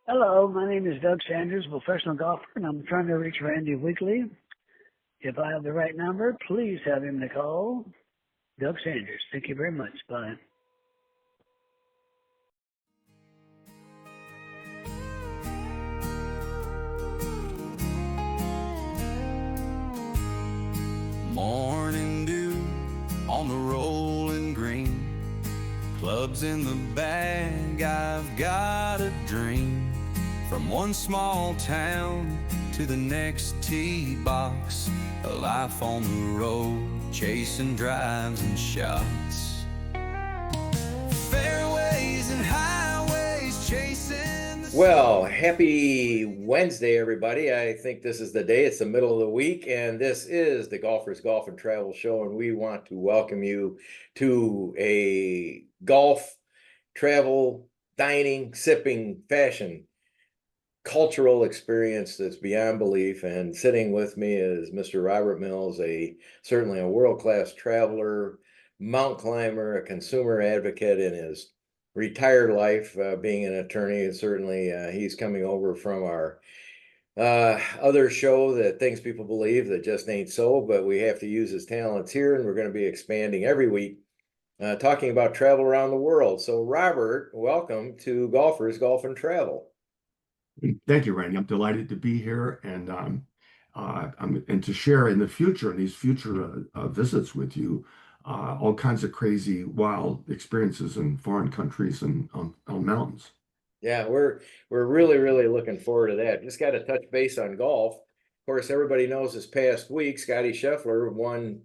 Hello, my name is Doug Sanders, professional golfer, and I'm trying to reach Randy Weekly. If I have the right number, please have him to call. Doug Sanders. Thank you very much. Bye. Morning dew on the rolling green, clubs in the bag, I've got a dream. From one small town to the next tee box, a life on the road, chasing drives and shots. Fairways and highways chasing the Well, happy Wednesday, everybody. I think this is the day. It's the middle of the week, and this is the Golfers Golf and Travel Show, and we want to welcome you to a golf, travel, dining, sipping, fashion, cultural experience that's beyond belief. And sitting with me is Mr. Robert Mills, certainly a world-class traveler, mountain climber, a consumer advocate in his retired life, being an attorney. And certainly he's coming over from our other show, that Things People Believe That Just Ain't So, but we have to use his talents here, and we're going to be expanding every week, talking about travel around the world. So Robert, welcome to Golfers Golf and Travel. Thank you, Randy. I'm delighted to be here and to share in the future, in these future visits with you, all kinds of crazy, wild experiences in foreign countries and on mountains. Yeah, we're really looking forward to that. Just got to touch base on golf. Of course, everybody knows this past week, Scotty Scheffler won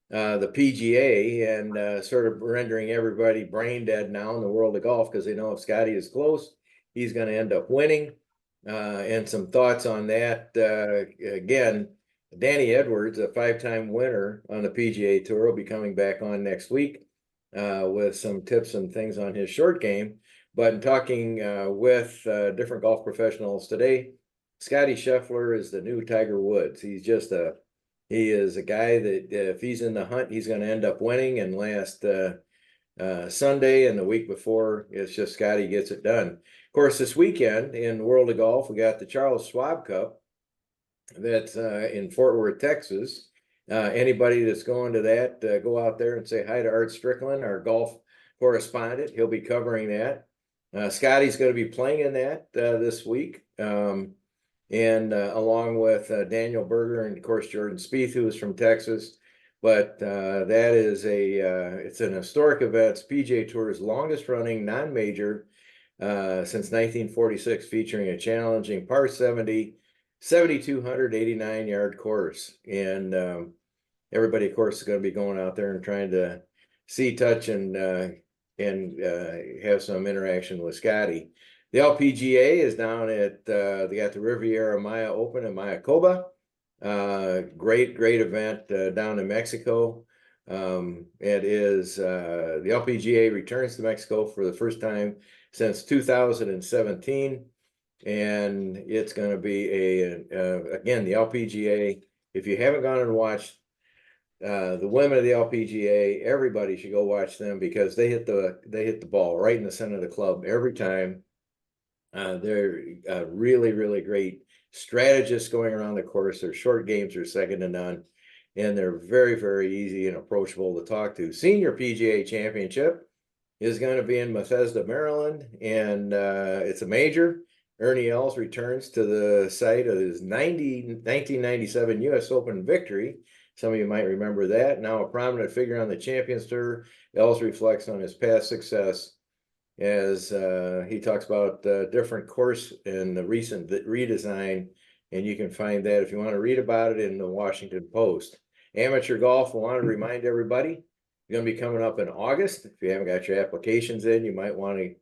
the PGA, and sort of rendering everybody brain dead now in the world of golf, because they know if Scotty is close, he's going to end up winning. And some thoughts on that. Again, Danny Edwards, a 5-time winner on the PGA Tour, will be coming back on next week with some tips and things on his short game. But in talking with different golf professionals today, Scotty Scheffler is the new Tiger Woods. He is a guy that if he's in the hunt, he's going to end up winning. And last Sunday and the week before, it's just Scotty gets it done. Of course, this weekend in World of Golf, we got the Charles Schwab Cup that's in Fort Worth, Texas. Anybody that's going to that, go out there and say hi to Art Strickland, our golf correspondent. He'll be covering that. Scotty's going to be playing in that this week, and along with Daniel Berger and, of course, Jordan Spieth, who is from Texas. But that is it's an historic event. It's PGA Tour's longest running non-major since 1946, featuring a challenging par 70, 7,289-yard course. And everybody, of course, is going to be going out there and trying to see, touch, and have some interaction with Scotty. The LPGA is down at, they got the Riviera Maya Open in Mayakoba. Great event down in Mexico. It is the LPGA returns to Mexico for the first time since 2017, and it's going to be again, the LPGA. If you haven't gone and watched the women of the LPGA, everybody should go watch them, because they hit the ball right in the center of the club every time. They're really great strategists going around the course. Their short games are second to none, and they're very easy and approachable to talk to. Senior PGA Championship is going to be in Bethesda, Maryland, and it's a major. Ernie Els returns to the site of his 1997 U.S. Open victory. Some of you might remember that. Now a prominent figure on the Champions Tour, Els reflects on his past success as he talks about different course and the recent redesign, and you can find that if you want to read about it in the Washington Post. Amateur golf, I want to remind everybody, you're going to be coming up in August. If you haven't got your applications in, you might want to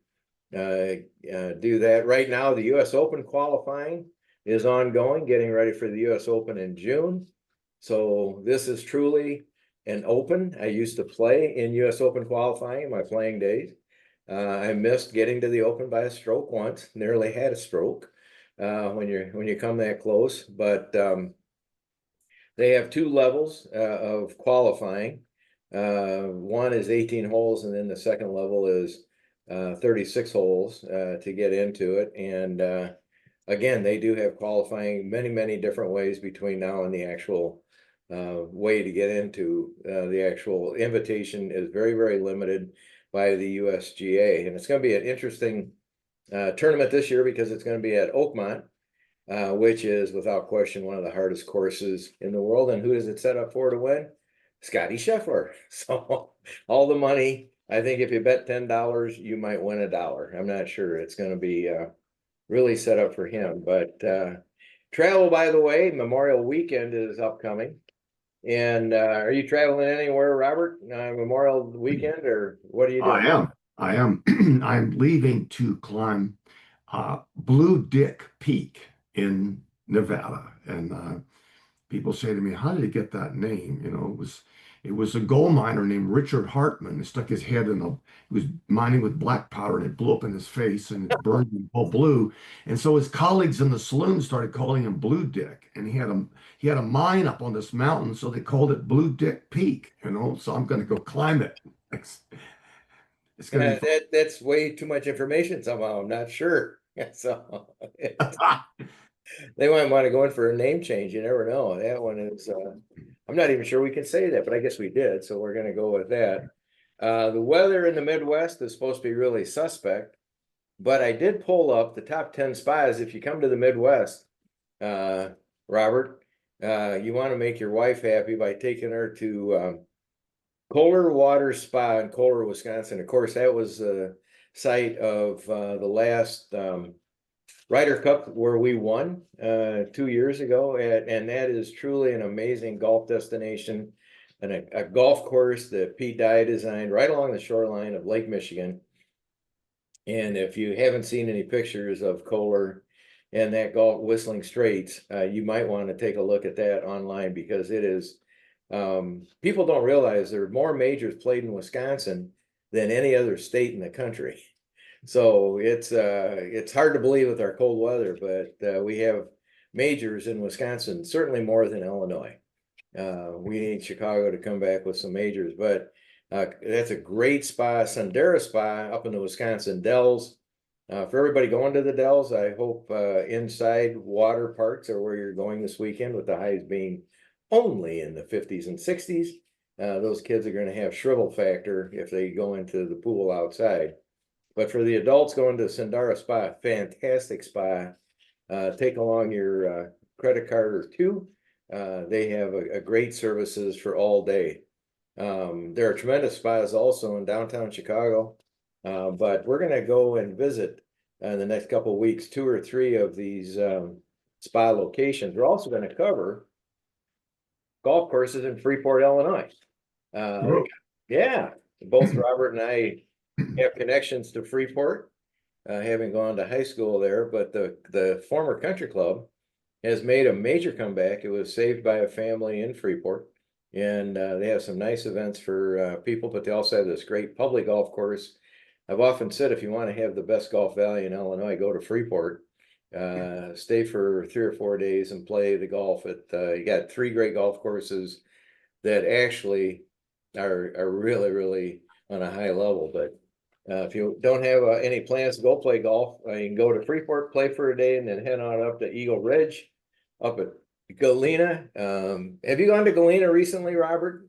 do that. Right now, the U.S. Open qualifying is ongoing, getting ready for the U.S. Open in June. So this is truly an open. I used to play in U.S. Open qualifying in my playing days. I missed getting to the Open by a stroke once. Nearly had a stroke when you come that close. But they have 2 levels of qualifying. One is 18 holes, and then the second level is 36 holes to get into it. And again, they do have qualifying many different ways between now and the actual way to get into the actual invitation is very limited by the USGA. And it's going to be an interesting tournament this year because it's going to be at Oakmont, which is without question one of the hardest courses in the world. And who is it set up for to win? Scotty Scheffler. So all the money, I think if you bet $10, you might win $1. I'm not sure. It's going to be really set up for him. But travel, by the way, Memorial Weekend is upcoming. And are you traveling anywhere, Robert? Memorial Weekend, or what are you doing? I am. I'm leaving to climb Blue Dick Peak in Nevada, and people say to me, "How did he get that name?" You know, it was a gold miner named Richard Hartman. He stuck his head in he was mining with black powder, and it blew up in his face, and it burned him all blue. And so his colleagues in the saloon started calling him Blue Dick, and he had a mine up on this mountain, so they called it Blue Dick Peak. You know, so I'm going to go climb it. It's going to be That's way too much information somehow. I'm not sure. So they might want to go in for a name change. You never know. That one is, I'm not even sure we can say that, but I guess we did. So we're going to go with that. The weather in the Midwest is supposed to be really suspect, but I did pull up the top 10 spas. If you come to the Midwest, Robert, you want to make your wife happy by taking her to Kohler Water Spa in Kohler, Wisconsin. Of course, that was the site of the last Ryder Cup where we won 2 years ago. And that is truly an amazing golf destination and a golf course that Pete Dye designed right along the shoreline of Lake Michigan. And if you haven't seen any pictures of Kohler and that golf Whistling Straits, you might want to take a look at that online because it is, people don't realize there are more majors played in Wisconsin than any other state in the country. So it's hard to believe with our cold weather, but we have majors in Wisconsin, certainly more than Illinois. We need Chicago to come back with some majors, but that's a great spa, Sundara Spa up in the Wisconsin Dells. For everybody going to the Dells, I hope inside water parks are where you're going this weekend, with the highs being only in the 50s and 60s. Those kids are going to have shrivel factor if they go into the pool outside. But for the adults going to Sundara Spa, fantastic spa. Take along your credit card or two. They have a great services for all day. There are tremendous spas also in downtown Chicago. But we're going to go and visit in the next couple of weeks 2 or 3 of these spa locations. We're also going to cover golf courses in Freeport, Illinois. Yeah, both Robert and I have connections to Freeport, having gone to high school there, but the former country club has made a major comeback. It was saved by a family in Freeport, and they have some nice events for people, but they also have this great public golf course. I've often said, if you want to have the best golf valley in Illinois, go to Freeport, stay for 3 or 4 days and play the golf at, you got 3 great golf courses that actually are really on a high level. But if you don't have any plans to go play golf, you can go to Freeport, play for a day, and then head on up to Eagle Ridge, up at Galena. Have you gone to Galena recently, Robert?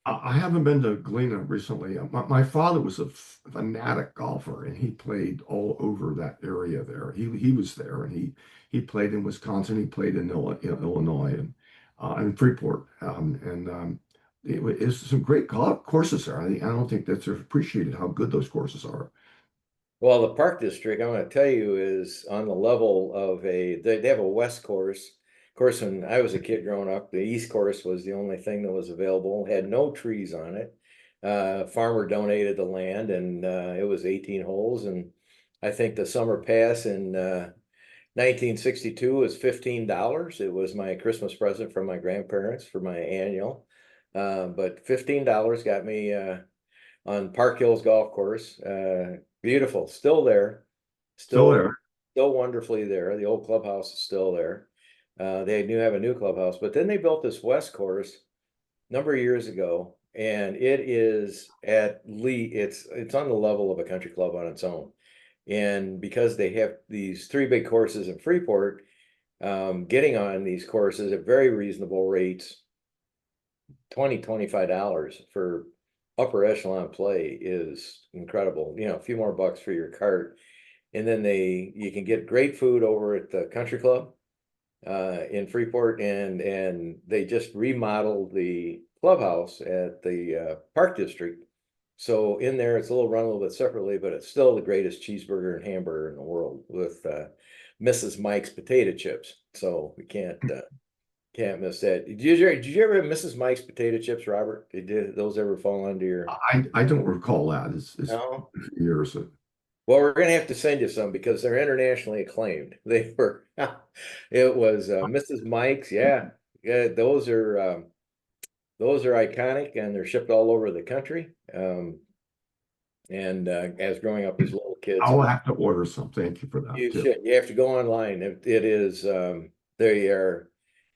I haven't been to Galena recently. My father was a fanatic golfer, and he played all over that area there. He was there, and he played in Wisconsin. He played in Illinois and Freeport. It's some great golf courses there. I don't think that's appreciated how good those courses are. Well, the Park District, I'm going to tell you, is on the level of they have a West course. Of course, when I was a kid growing up, the East course was the only thing that was available, had no trees on it. Farmer donated the land, and it was 18 holes. And I think the summer pass in 1962 was $15. It was my Christmas present from my grandparents for my annual. But $15 got me on Park Hills Golf Course. Beautiful, still there, still wonderfully there. The old clubhouse is still there. They do have a new clubhouse, but then they built this West course a number of years ago, and it is at least it's on the level of a country club on its own. And because they have these three big courses in Freeport, getting on these courses at very reasonable rates, $25 for upper echelon play is incredible. You know, a few more bucks for your cart. And then you can get great food over at the country club in Freeport, and they just remodeled the clubhouse at the Park District. So in there, it's a run a little bit separately, but it's still the greatest cheeseburger and hamburger in the world with Mrs. Mike's potato chips. So we can't miss that. Did you ever have Mrs. Mike's potato chips, Robert? Did those ever fall under your? I don't recall that. It's No. years. Well, we're going to have to send you some because they're internationally acclaimed. They were, it was Mrs. Mike's. Yeah. Yeah. Those are iconic, and they're shipped all over the country. And as growing up as little kids, I'll have to order some. Thank you for that. you should. You have to go online. It is, they are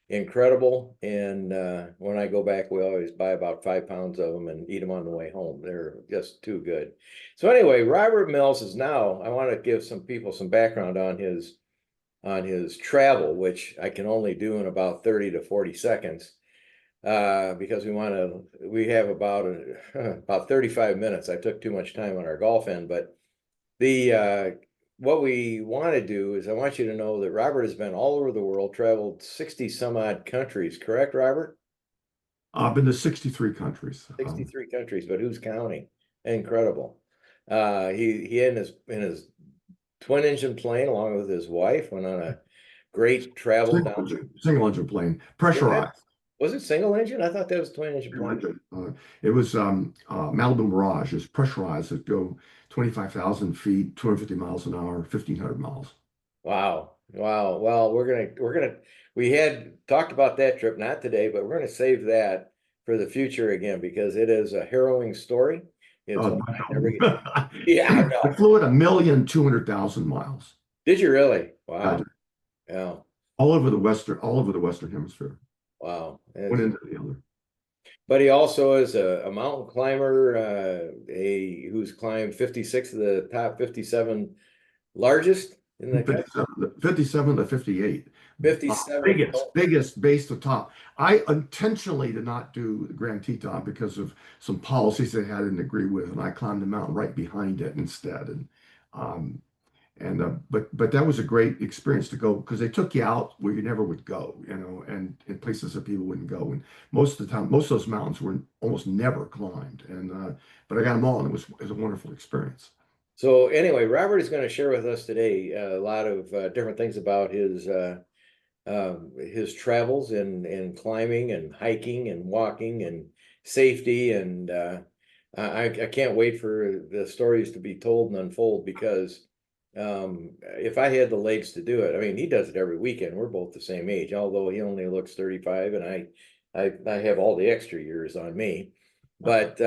incredible. And when I go back, we always buy about 5 pounds of them and eat them on the way home. They're just too good. So anyway, Robert Mills is now, I want to give some people some background on his travel, which I can only do in about 30 to 40 seconds. Because we have about 35 minutes. I took too much time on our golf end, but what we want to do is I want you to know that Robert has been all over the world, traveled 60 some odd countries, correct, Robert? I've been to 63 countries. 63 countries, but who's counting? Incredible. He in his twin engine plane along with his wife went on a great travel single engine plane, pressurized. Was it single engine? I thought that was twin engine plane. It was Malibu Mirage. It's pressurized. It go 25,000 feet, 250 miles an hour, 1,500 miles. Wow. Well, we had talked about that trip, not today, but we're gonna save that for the future again because it is a harrowing story. It's yeah, I flew at 1,200,000 miles. Did you really? Wow. Yeah. All over the Western Hemisphere. Wow. One end to the other. But he also is a mountain climber, who's climbed 56 of the top 57 largest in the 57 to 58. 57. Biggest base to top. I intentionally did not do the Grand Teton because of some policies they had didn't agree with, and I climbed the mountain right behind it instead. But that was a great experience to go because they took you out where you never would go, and in places that people wouldn't go. And most of the time, most of those mountains were almost never climbed. But I got them all, and it was a wonderful experience. So anyway, Robert is going to share with us today a lot of different things about his travels in climbing and hiking and walking and safety. And I can't wait for the stories to be told and unfold because if I had the legs to do it, I mean, he does it every weekend. We're both the same age, although he only looks 35 and I have all the extra years on me, but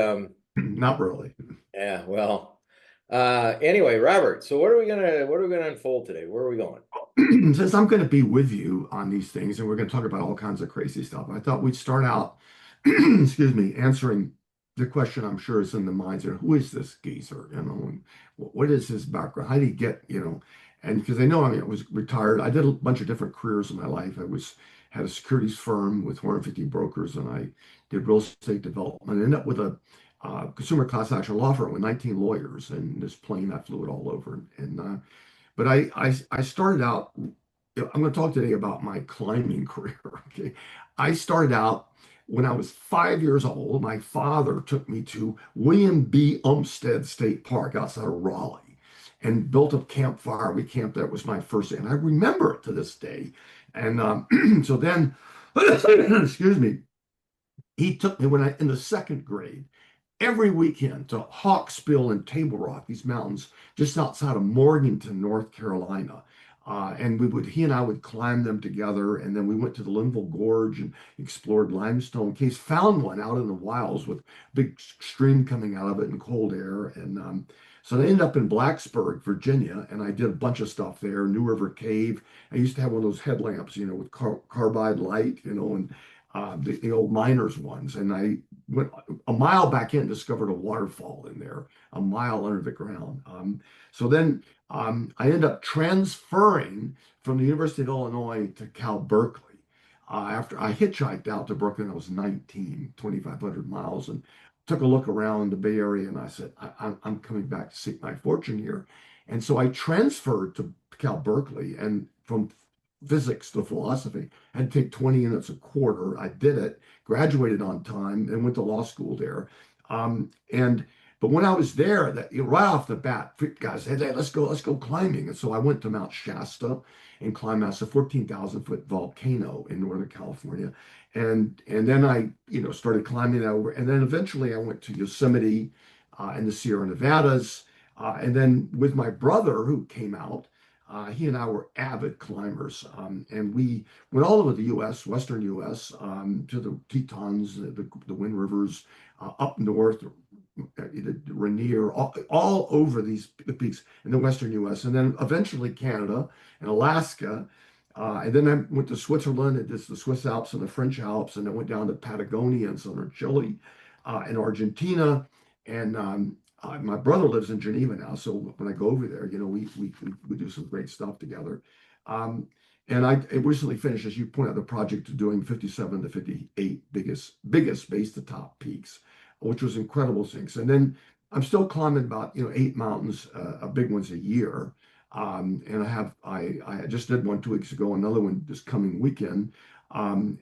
not really. Yeah, well, anyway, Robert, so what are we gonna unfold today? Where are we going? Since I'm going to be with you on these things and we're going to talk about all kinds of crazy stuff, I thought we'd start out, excuse me, answering the question I'm sure is in the minds of who is this geezer, and what is his background? How did he get, and because I know, I was retired. I did a bunch of different careers in my life. Had a securities firm with 450 brokers, and I did real estate development. I ended up with a consumer class action law firm with 19 lawyers, and this plane I flew it all over. But I started out. I'm going to talk today about my climbing career. Okay, I started out when I was 5 years old. My father took me to William B. Umstead State Park outside of Raleigh and built a campfire. We camped there. It was my first day, and I remember it to this day. And so then, excuse me, he took me in the second grade every weekend to Hawksbill and Table Rock, these mountains just outside of Morganton, North Carolina. And he and I would climb them together. And then we went to the Linville Gorge and explored limestone caves, found one out in the wilds with a big stream coming out of it and cold air. And so I ended up in Blacksburg, Virginia, and I did a bunch of stuff there, New River Cave. I used to have one of those headlamps, with carbide light, and the old miners ones. And I went a mile back in, discovered a waterfall in there, a mile under the ground. So then I ended up transferring from the University of Illinois to Cal Berkeley. After I hitchhiked out to Brooklyn, I was 19, 2,500 miles, and took a look around the Bay Area, and I said, I'm coming back to seek my fortune here. And so I transferred to Cal Berkeley, and from physics to philosophy. I had to take 20 units a quarter. I did it, graduated on time, and went to law school there. And but when I was there, right off the bat, guys said, "Hey, let's go climbing." And so I went to Mount Shasta and climbed. That's a 14,000-foot volcano in Northern California. And then I started climbing that over. And then eventually I went to Yosemite and the Sierra Nevadas. And then with my brother who came out, he and I were avid climbers, and we went all over the U.S., Western U.S., to the Tetons, the Wind Rivers, up north, Rainier, all over the peaks in the Western U.S., and then eventually Canada and Alaska. And then I went to Switzerland, and just the Swiss Alps and the French Alps, and I went down to Patagonia and southern Chile, and Argentina. And my brother lives in Geneva now, so when I go over there, we do some great stuff together. And I recently finished, as you point out, the project of doing 57 to 58 biggest base to top peaks, which was incredible things. And then I'm still climbing about 8 mountains, big ones a year. And I just did one 2 weeks ago, another one this coming weekend. And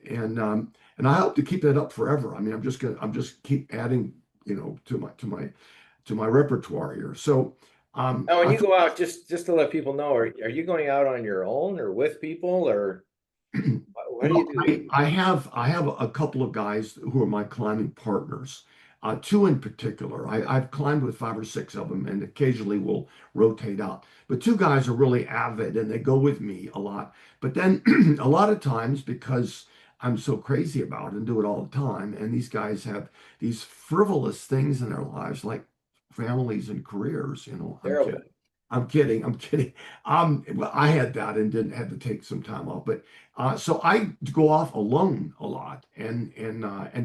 I hope to keep that up forever. I mean, I'm just keep adding, to my repertoire here. So Now, when you go out, just to let people know, are you going out on your own or with people, or what do you do? I have a couple of guys who are my climbing partners. Two in particular. I've climbed with 5 or 6 of them, and occasionally we'll rotate out. But 2 guys are really avid, and they go with me a lot. But then a lot of times, because I'm so crazy about it and do it all the time, and these guys have these frivolous things in their lives, like families and careers. Terrible. I'm kidding. Well, I had that and didn't have to take some time off. But so I go off alone a lot and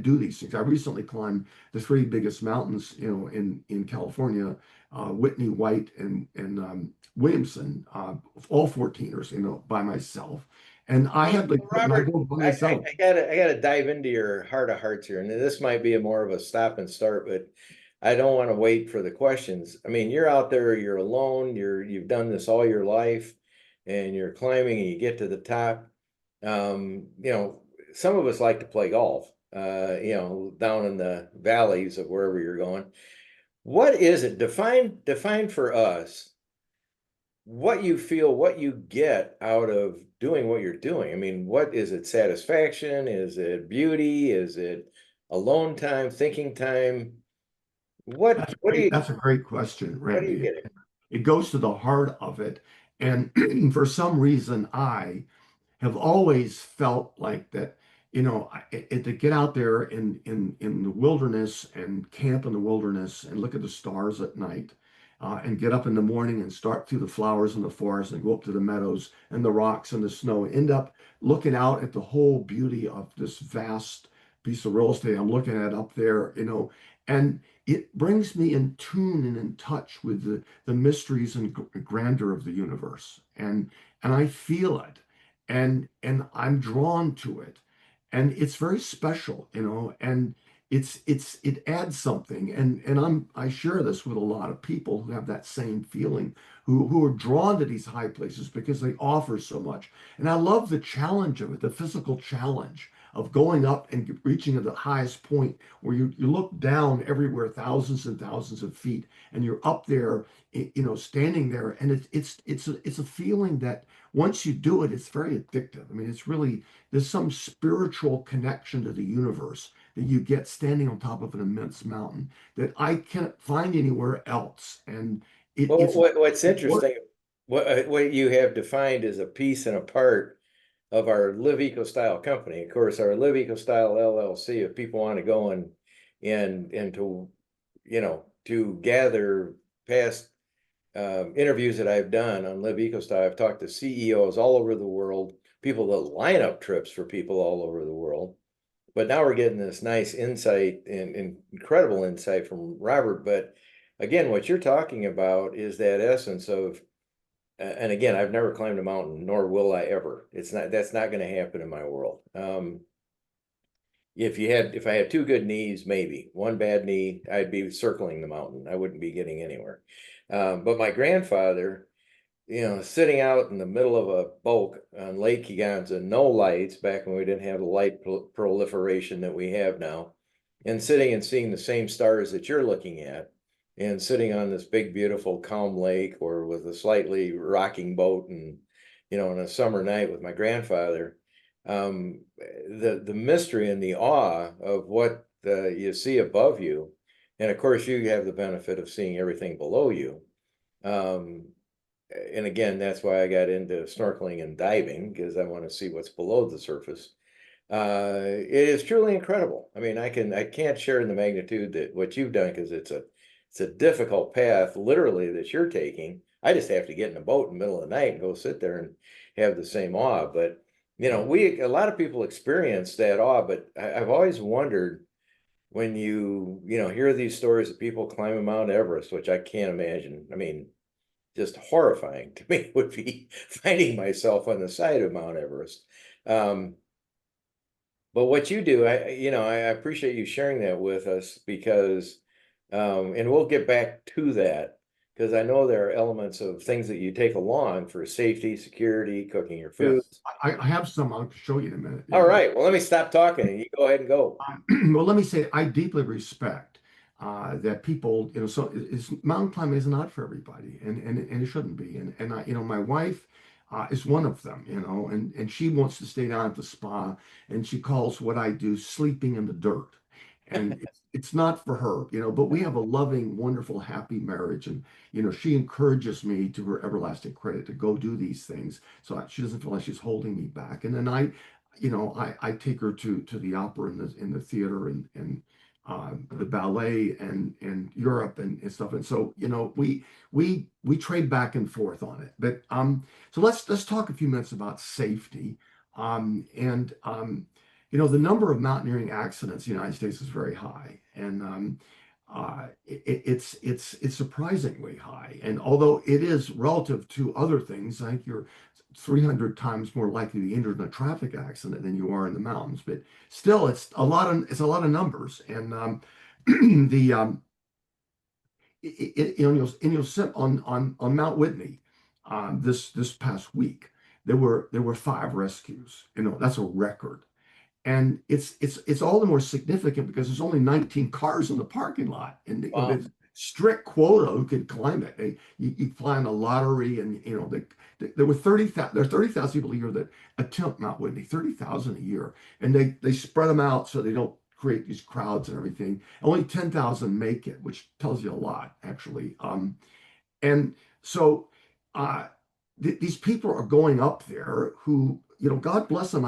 do these things. I recently climbed the 3 biggest mountains, in California, Whitney, White, and Williamson, all 14ers, by myself. And I have Robert, I gotta dive into your heart of hearts here, and this might be more of a stop and start, but I don't want to wait for the questions. I mean, you're out there, you're alone, you've done this all your life, and you're climbing and you get to the top. Some of us like to play golf, down in the valleys of wherever you're going. What is it? Define for us what you feel, what you get out of doing what you're doing. I mean, what is it? Satisfaction? Is it beauty? Is it alone time, thinking time? That's a great question, What do you Randy. get? It goes to the heart of it. And for some reason, I have always felt like that, to get out there in the wilderness and camp in the wilderness and look at the stars at night, and get up in the morning and start through the flowers in the forest and go up to the meadows and the rocks and the snow, end up looking out at the whole beauty of this vast piece of real estate I'm looking at up there, and it brings me in tune and in touch with the mysteries and grandeur of the universe. And I feel it, and I'm drawn to it. And it's very special, and it adds something. And I share this with a lot of people who have that same feeling, who are drawn to these high places because they offer so much. And I love the challenge of it, the physical challenge of going up and reaching to the highest point where you look down everywhere, thousands and thousands of feet, and you're up there, standing there. And it's a feeling that once you do it, it's very addictive. I mean, it's really, there's some spiritual connection to the universe that you get standing on top of an immense mountain that I can't find anywhere else. And what's interesting, what you have defined as a piece and a part of our Live Eco Style company. Of course, our Live Eco Style LLC, if people want to go and to gather past interviews that I've done on Live Eco Style, I've talked to CEOs all over the world, people that line up trips for people all over the world. but now we're getting this nice insight and incredible insight from Robert. But again, what you're talking about is that essence of, and again, I've never climbed a mountain, nor will I ever. That's not going to happen in my world. If I had two good knees, maybe one bad knee, I'd be circling the mountain. I wouldn't be getting anywhere. But my grandfather, sitting out in the middle of a boat on Lake Higanza, no lights back when we didn't have the light proliferation that we have now, and sitting and seeing the same stars that you're looking at, and sitting on this big, beautiful, calm lake or with a slightly rocking boat, and on a summer night with my grandfather, the mystery and the awe of what you see above you, and of course you have the benefit of seeing everything below you. And again, that's why I got into snorkeling and diving, because I want to see what's below the surface. It is truly incredible. I mean, I can't share in the magnitude that what you've done, because it's a difficult path, literally, that you're taking. I just have to get in a boat in the middle of the night and go sit there and have the same awe. But a lot of people experience that awe, but I've always wondered, when you hear these stories of people climbing Mount Everest, which I can't imagine. I mean, just horrifying to me would be finding myself on the side of Mount Everest. But what you do, I appreciate you sharing that with us, because, and we'll get back to that, because I know there are elements of things that you take along for safety, security, cooking your food. Yes, I have some. I'll show you in a minute. All right. Well, let me stop talking and you go ahead and go. Well, let me say, I deeply respect that people, so mountain climbing is not for everybody, and it shouldn't be. And I, my wife is one of them, and she wants to stay down at the spa, and she calls what I do sleeping in the dirt. And it's not for her, but we have a loving, wonderful, happy marriage. And, she encourages me, to her everlasting credit, to go do these things, so she doesn't feel like she's holding me back. And then I take her to the opera and the theater and the ballet and Europe and stuff. And so, we trade back and forth on it. But so let's talk a few minutes about safety. The number of mountaineering accidents in the United States is very high, and it's surprisingly high. And although it is relative to other things, I think you're 300 times more likely to be injured in a traffic accident than you are in the mountains. But still, it's a lot of numbers. And you'll sit on Mount Whitney this past week. There were 5 rescues. That's a record. And it's all the more significant because there's only 19 cars in the parking lot, and Wow. there's strict quota who can climb it. You fly in a lottery, and there are 30,000 people a year that attempt Mount Whitney, 30,000 a year, and they spread them out so they don't create these crowds and everything. Only 10,000 make it, which tells you a lot, actually. And so these people are going up there who, God bless them.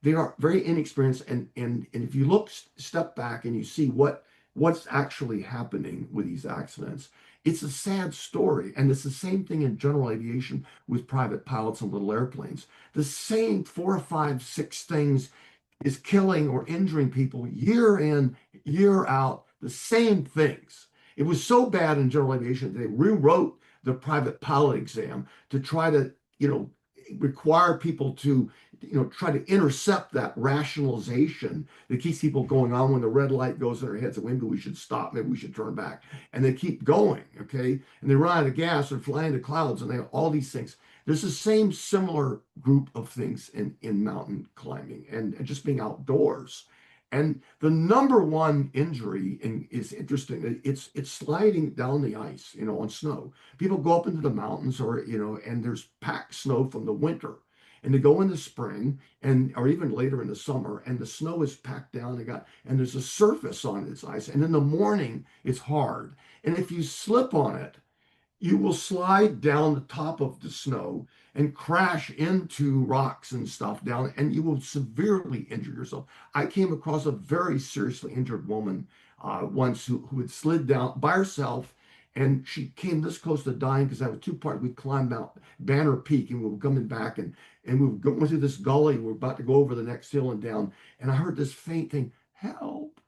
They are very inexperienced, and if you step back and you see what's actually happening with these accidents, it's a sad story. And it's the same thing in general aviation with private pilots and little airplanes. The same 4, 5, 6 things is killing or injuring people year in, year out. The same things. It was so bad in general aviation, they rewrote the private pilot exam to try to, require people to, try to intercept that rationalization that keeps people going on when the red light goes in their heads. Maybe we should stop. Maybe we should turn back. And they keep going, okay? And they run out of gas and fly into clouds, and they have all these things. There's the same similar group of things in mountain climbing and just being outdoors. And the number one injury is interesting. It's sliding down the ice, on snow. People go up into the mountains, or and there's packed snow from the winter, and they go in the spring or even later in the summer, and the snow is packed down. And there's a surface on its ice, and in the morning it's hard. And if you slip on it, you will slide down the top of the snow and crash into rocks and stuff down, and you will severely injure yourself. I came across a very seriously injured woman once who had slid down by herself, And she came this close to dying because I was two parts. We climbed Mount Banner Peak and we were coming back and we were going through this gully. We were about to go over the next hill and down. And I heard this faint thing, help.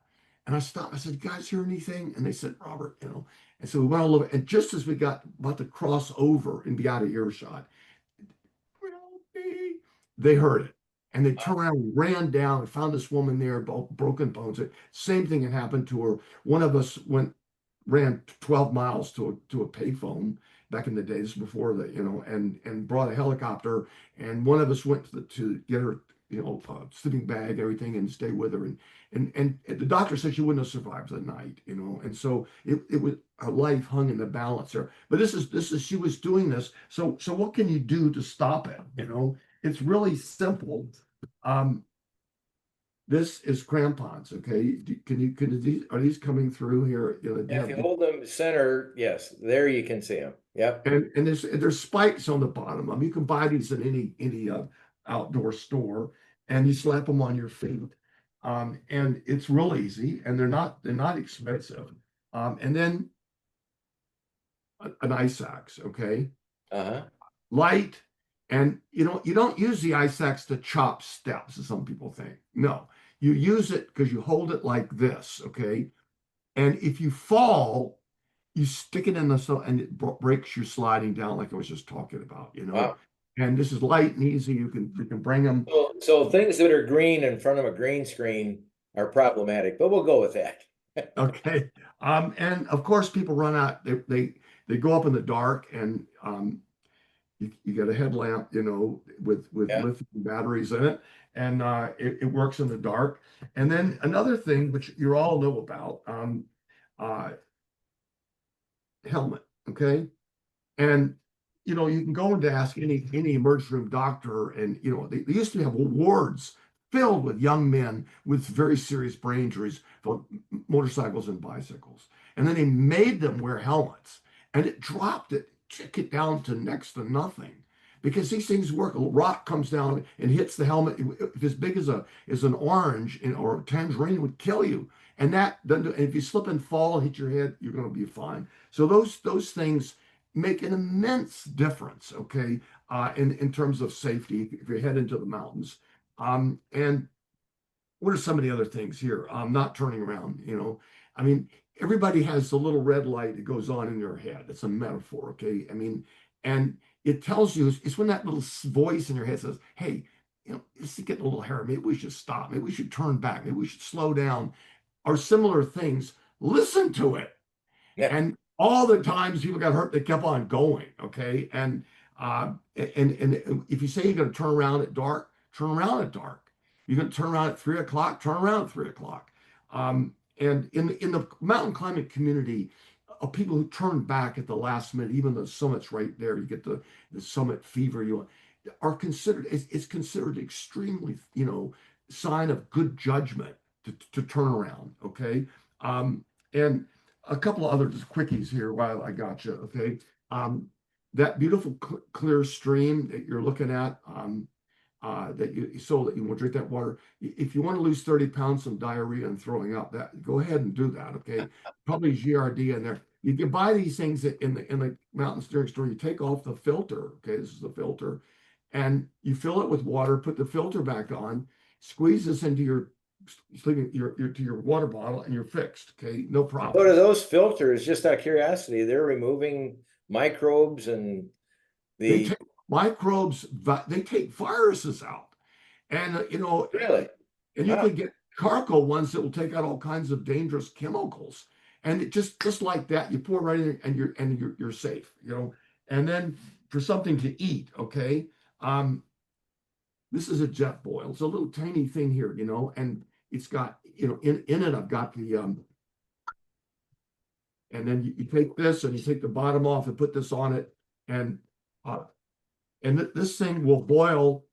And I stopped. I said, you guys hear anything? And they said, Robert, you know. And so we went all over. And just as we got about to cross over and be out of earshot, they heard it. And they turned around and ran down and found this woman there, broken bones. Same thing had happened to her. One of us ran 12 miles to a payphone back in the days before the, you know, and brought a helicopter. And one of us went to get her, you know, sleeping bag, everything, and stay with her. And the doctor said she wouldn't have survived the night, you know. And so it was, her life hung in the balance there. But this is she was doing this. So what can you do to stop it? You know, it's really simple. This is crampons, okay? Are these coming through here? You know, If you hold them center, yes, there you can see them. Yep. and there's spikes on the bottom of them. You can buy these in any outdoor store, and you slap them on your feet. And it's real easy, and they're not expensive. And then an ice axe, okay? Uh-huh. Light, and you don't use the ice axe to chop steps, as some people think. No, you use it because you hold it like this, okay? And if you fall, you stick it in the so and it breaks you sliding down, like I was just talking about, you know. Wow. And this is light and easy. You can bring them. So things that are green in front of a green screen are problematic, but we'll go with that. Okay. And of course, people run out. They go up in the dark, and you get a headlamp, you know, with Yeah. lithium batteries in it, and it works in the dark. And then another thing, which you all know about, helmet. Okay. And you know, you can go in to ask any emergency room doctor, and you know, they used to have wards filled with young men with very serious brain injuries for motorcycles and bicycles. And then they made them wear helmets, and it dropped it, took it down to next to nothing. Because these things work. A rock comes down and hits the helmet. If as big as an orange or a tangerine, it would kill you. And if you slip and fall and hit your head, you're going to be fine. So those things make an immense difference, okay, in terms of safety if you head into the mountains. And what are some of the other things here? Not turning around, you know. I mean, everybody has the little red light that goes on in their head. It's a metaphor, okay? I mean, and it tells you, it's when that little voice in your head says, hey, you know, this is getting a little hairy. Maybe we should stop. Maybe we should turn back. Maybe we should slow down, or similar things. Listen to it. Yeah. And all the times people got hurt, they kept on going, okay? And if you say you're going to turn around at dark, turn around at dark. You're going to turn around at 3 o'clock, turn around at 3 o'clock. And in the mountain climbing community, of people who turn back at the last minute, even the summit's right there, you get the summit fever, are considered, it's considered extremely, you know, sign of good judgment to turn around, okay? And a couple of other just quickies here while I got you, okay? That beautiful clear stream that you're looking at, that you want to drink that water. If you want to lose 30 pounds from diarrhea and throwing up, that go ahead and do that, okay? Probably GRD in there. You can buy these things in the mountain steering store. You take off the filter, okay? This is the filter, and you fill it with water. Put the filter back on. Squeeze this into your water bottle, and you're fixed. Okay, no problem. What are those filters? Just out of curiosity, they're removing microbes and They take microbes. They take viruses out, and you know, really, and you can get charcoal ones that will take out all kinds of dangerous chemicals. And it just like that, you pour right in, and you're safe. You know, and then for something to eat, okay. This is a Jetboil. It's a little tiny thing here, you know, and it's got, you know, in it I've got the and then you take this and you take the bottom off and put this on it, and this thing will boil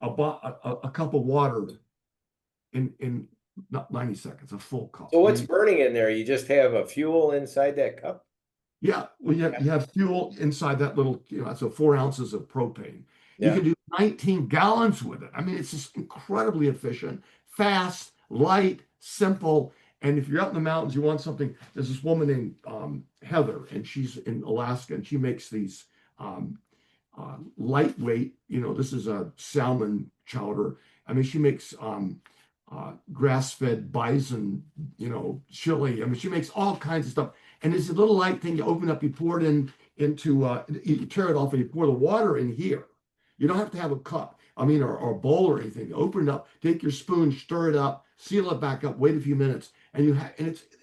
a cup of water in not 90 seconds, a full cup. So what's burning in there? You just have a fuel inside that cup? Yeah, well, you have fuel inside that little, you know, so 4 ounces of propane. Yeah. You can do 19 gallons with it. I mean, it's just incredibly efficient, fast, light, simple, And if you're up in the mountains, you want something. There's this woman named Heather, and she's in Alaska, and she makes these lightweight. This is a salmon chowder. I mean, she makes grass-fed bison, chili. I mean, she makes all kinds of stuff. And it's a little light thing. You open up, you pour it you tear it off, and you pour the water in here. You don't have to have a cup, or a bowl or anything. You open it up, take your spoon, stir it up, seal it back up, wait a few minutes, and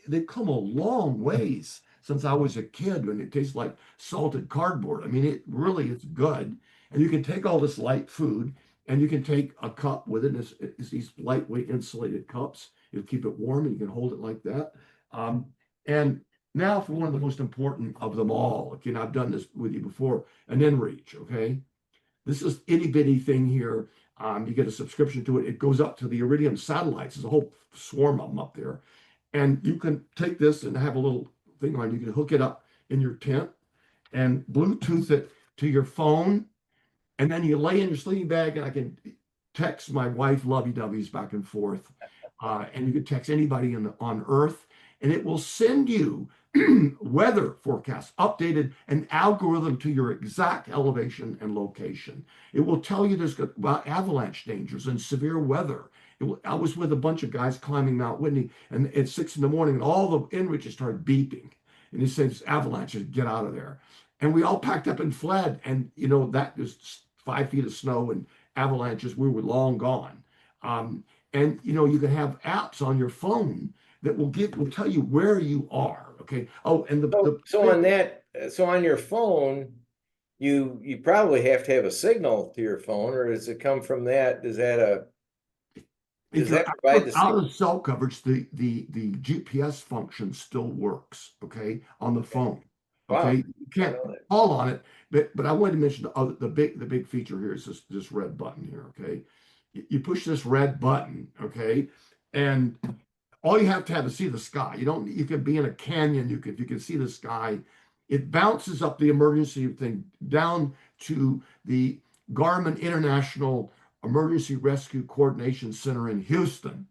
they've come a long ways since I was a kid when it tastes like salted cardboard. I mean, it really is good. And you can take all this light food, and you can take a cup with it. It's these lightweight insulated cups. It'll keep it warm, and you can hold it like that. And now for one of the most important of them all. Again, I've done this with you before, an inReach, okay? This is itty bitty thing here. You get a subscription to it. It goes up to the Iridium satellites. There's a whole swarm of them up there. And you can take this and have a little thing on. You can hook it up in your tent and Bluetooth it to your phone. And then you lay in your sleeping bag, and I can text my wife lovey-dovey's back and forth. And you can text anybody on Earth, and it will send you weather forecasts, updated an algorithm to your exact elevation and location. It will tell you there's about avalanche dangers and severe weather. I was with a bunch of guys climbing Mount Whitney, and at 6 in the morning, and all the inReaches started beeping. And it says, avalanches, get out of there. And we all packed up and fled. And, that was 5 feet of snow and avalanches. We were long gone. And, you can have apps on your phone that will tell you where you are. Okay. Oh, and so on your phone, you probably have to have a signal to your phone, or does it come from that? Does that provide the out of cell coverage, the GPS function still works, okay, on the phone. Okay. Wow. You can't call on it, but I wanted to mention the big feature here is this red button here, okay? You push this red button, okay, and all you have to have is see the sky. You can be in a canyon, you can see the sky. It bounces up the emergency thing down to the Garmin International Emergency Rescue Coordination Center in Houston.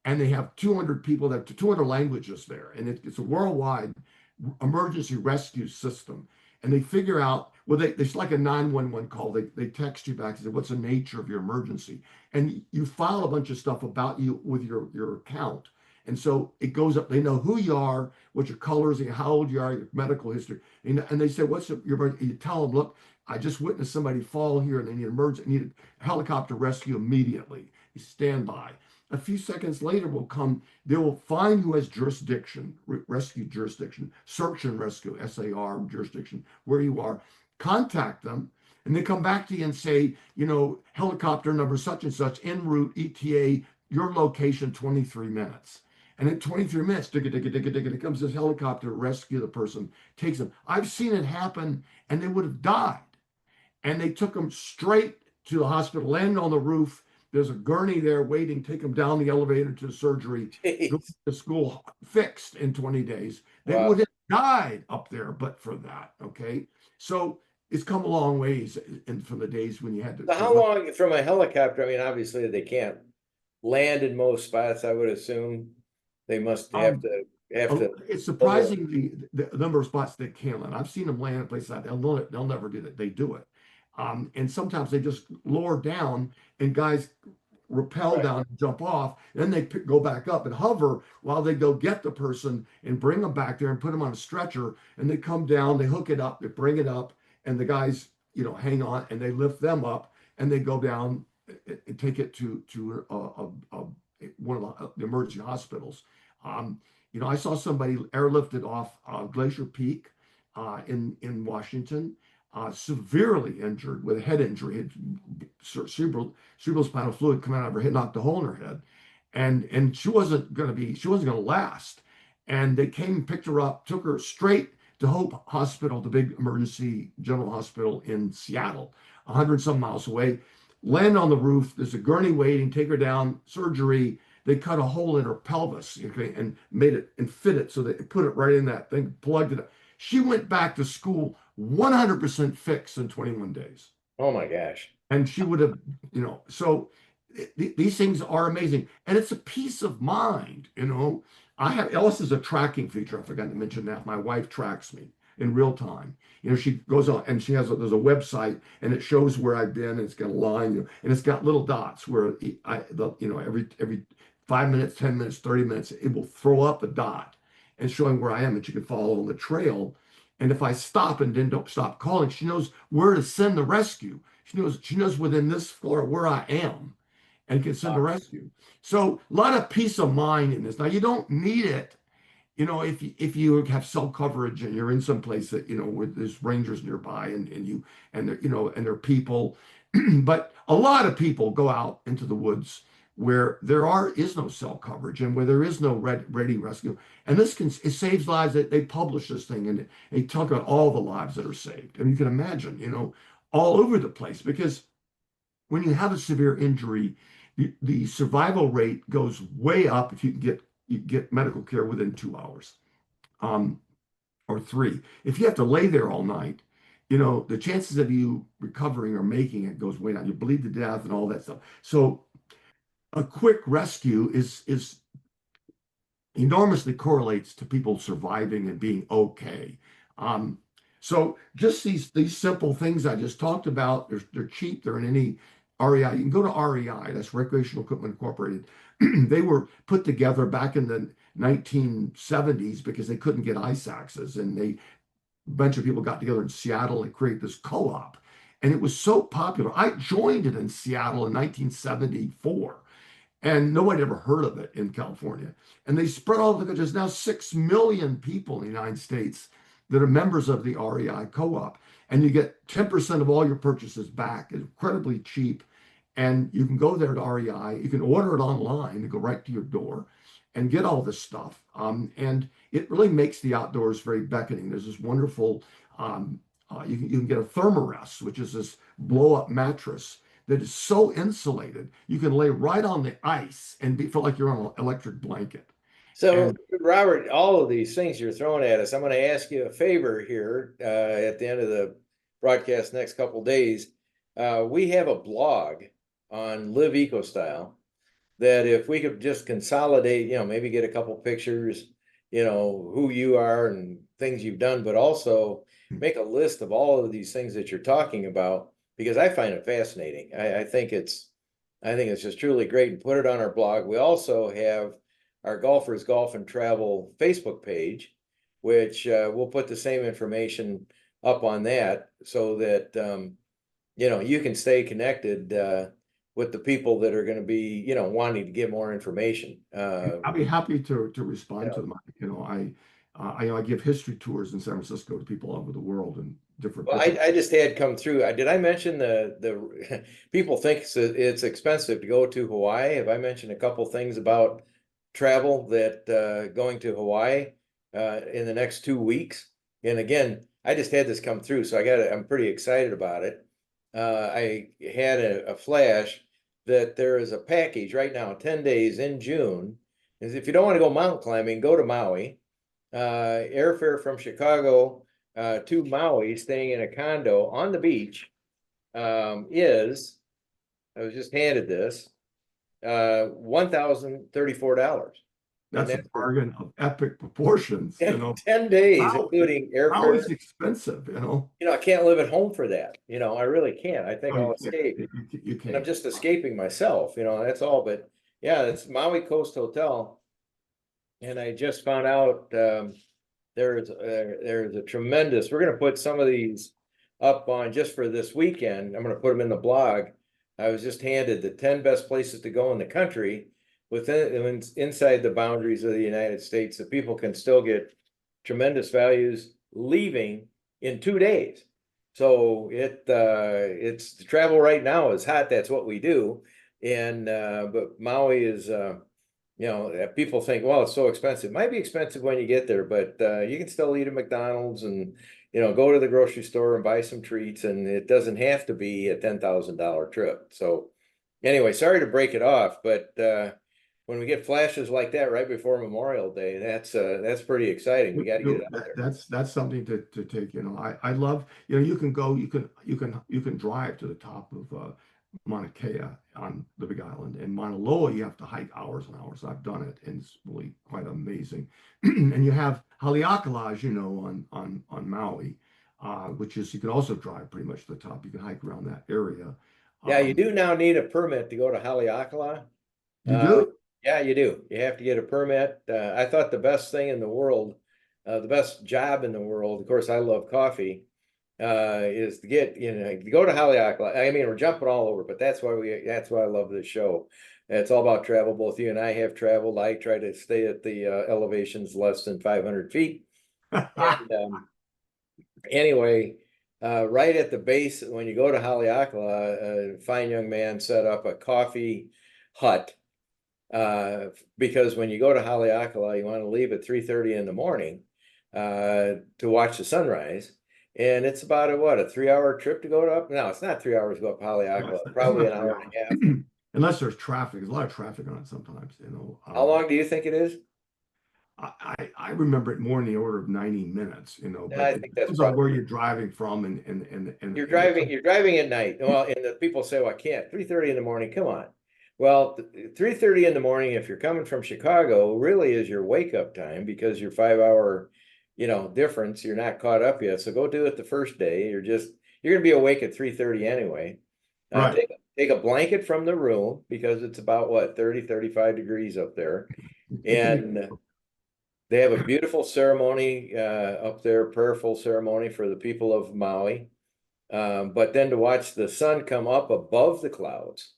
And they have 200 people, that 200 languages there. And it's a worldwide emergency rescue system. And they figure out, it's like a 911 call. They text you back and say, what's the nature of your emergency? And you file a bunch of stuff about you with your account. And so it goes up, they know who you are, what your colors, how old you are, your medical history. And they say, you tell them, look, I just witnessed somebody fall here and they need a helicopter rescue immediately. You stand by. A few seconds later they will find who has jurisdiction, rescue jurisdiction, search and rescue, SAR jurisdiction, where you are, contact them, and they come back to you and say, helicopter number such and such, en route, ETA, your location, 23 minutes. And in 23 minutes, it comes this helicopter to rescue the person, takes them. I've seen it happen, and they would have died. And they took them straight to the hospital, landed on the roof. There's a gurney there waiting, take them down the elevator to the surgery, go to school, fixed in 20 days. They would have died up there but for that, okay? So it's come a long ways from the days when you had to. So how long from a helicopter? I mean, obviously they can't land in most spots, I would assume. They must have to. It's surprising the number of spots they can land. I've seen them land in places like that. They'll never do that. They do it. And sometimes they just lower down and guys rappel down and jump off. Then they go back up and hover while they go get the person and bring them back there and put them on a stretcher. And they come down, they hook it up, they bring it up, and the guys, hang on and they lift them up and they go down and take it to one of the emergency hospitals. I saw somebody airlifted off Glacier Peak in Washington, severely injured with a head injury. Cerebral spinal fluid coming out of her head, knocked a hole in her head, and she wasn't going to last. And they came and picked her up, took her straight to Hope Hospital, the big emergency general hospital in Seattle, 100 some miles away. Land on the roof. There's a gurney waiting. Take her down. Surgery. They cut a hole in her pelvis, okay, and made it and fit it so they put it right in that thing, plugged it up. She went back to school 100% fixed in 21 days. Oh my gosh. And she would have, so these things are amazing. And it's a peace of mind, Ellis is a tracking feature. I forgot to mention that. My wife tracks me in real time. She goes on and there's a website and it shows where I've been and it's got a line, and it's got little dots where every 5 minutes, 10 minutes, 30 minutes, it will throw up a dot and showing where I am that you can follow on the trail. And if I stop and then don't stop calling, she knows where to send the rescue. She knows within this floor where I am and can send a rescue. So a lot of peace of mind in this. Now you don't need it, if you have cell coverage and you're in some place that where there's rangers nearby and there are people, but a lot of people go out into the woods where is no cell coverage and where there is no ready rescue, and it saves lives. That they publish this thing and they talk about all the lives that are saved, and you can imagine, all over the place, because when you have a severe injury, the survival rate goes way up if you get medical care within 2 hours, or 3. If you have to lay there all night, the chances of you recovering or making it goes way down. You bleed to death and all that stuff. So a quick rescue is enormously correlates to people surviving and being okay. So just these simple things I just talked about, they're cheap. They're in any REI. You can go to REI, that's Recreational Equipment Incorporated. They were put together back in the 1970s because they couldn't get ice axes, and a bunch of people got together in Seattle and created this co-op. And it was so popular. I joined it in Seattle in 1974. And nobody ever heard of it in California. And they spread all over the country. There's now 6 million people in the United States that are members of the REI co-op. And you get 10% of all your purchases back, incredibly cheap. And you can go there to REI. You can order it online and go right to your door and get all this stuff. And it really makes the outdoors very beckoning. There's this wonderful, you can get a Thermarest, which is this blow-up mattress that is so insulated, you can lay right on the ice and feel like you're on an electric blanket. So, Robert, all of these things you're throwing at us, I'm going to ask you a favor here at the end of the broadcast next couple of days. We have a blog on Live Eco Style that if we could just consolidate, maybe get a couple pictures, who you are and things you've done, but also make a list of all of these things that you're talking about, because I find it fascinating. I think it's just truly great, and put it on our blog. We also have our Golfers Golf and Travel Facebook page, which we'll put the same information up on that so that you can stay connected with the people that are going to be wanting to get more information. I'll be happy to respond to them. I give history tours in San Francisco to people all over the world and different. Well, I just had come through. Did I mention the people think it's expensive to go to Hawaii? Have I mentioned a couple things about travel that going to Hawaii in the next 2 weeks? And again, I just had this come through, so I'm pretty excited about it. I had a flash that there is a package right now, 10 days in June. Is if you don't want to go mountain climbing, go to Maui. Airfare from Chicago to Maui, staying in a condo on the beach, is, I was just handed this, $1,034. That's a bargain of epic proportions. 10 days, including airfare. How is expensive, I can't live at home for that. I really can't. I think I'll escape. You can't. And I'm just escaping myself, that's all. But yeah, it's Maui Coast Hotel. And I just found out there's a tremendous, we're going to put some of these up on just for this weekend. I'm going to put them in the blog. I was just handed the 10 best places to go in the country inside the boundaries of the United States, that people can still get tremendous values leaving in 2 days. So it's the travel right now is hot. That's what we do. And but Maui is people think, well, it's so expensive. It might be expensive when you get there, but you can still eat at McDonald's and go to the grocery store and buy some treats, and it doesn't have to be a $10,000 trip. So anyway, sorry to break it off, but when we get flashes like that right before Memorial Day, that's pretty exciting. We got to get it out there. That's something to take. I love. You can go. You can drive to the top of Mauna Kea on the Big Island. And Mauna Loa, you have to hike hours and hours. I've done it, and it's really quite amazing. And you have Haleakala, as you know, on Maui, which is you can also drive pretty much to the top. You can hike around that area. Yeah, you Um, do now need a permit to go to Haleakala. you do? Yeah, you do. You have to get a permit. I thought the best thing in the world, the best job in the world, of course, I love coffee, is to get, to go to Haleakala. I mean, we're jumping all over, but that's why I love this show. It's all about travel. Both you and I have traveled. I try to stay at the elevations less than 500 feet. And anyway, right at the base, when you go to Haleakala, a fine young man set up a coffee hut. Because when you go to Haleakala, you want to leave at 3:30 in the morning to watch the sunrise. And it's about a 3-hour trip to go up? No, it's not 3 hours to go up Haleakala, It's probably not an hour and a half. unless there's traffic. There's a lot of traffic on it sometimes, you know. How long do you think it is? I remember it more in the order of 90 minutes, you know, but I it think that's depends on where probably. you're driving from and You're driving at night. Well, and the people say, well, I can't. 3:30 in the morning, come on. Well, 3:30 in the morning, if you're coming from Chicago, really is your wake up time because your 5 hour, difference, you're not caught up yet. So go do it the first day. You're gonna be awake at 3:30 anyway. right. Take a blanket from the room because it's about 30, 35 degrees up there. And they have a beautiful ceremony up there, prayerful ceremony for the people of Maui. But then to watch the sun come up above the clouds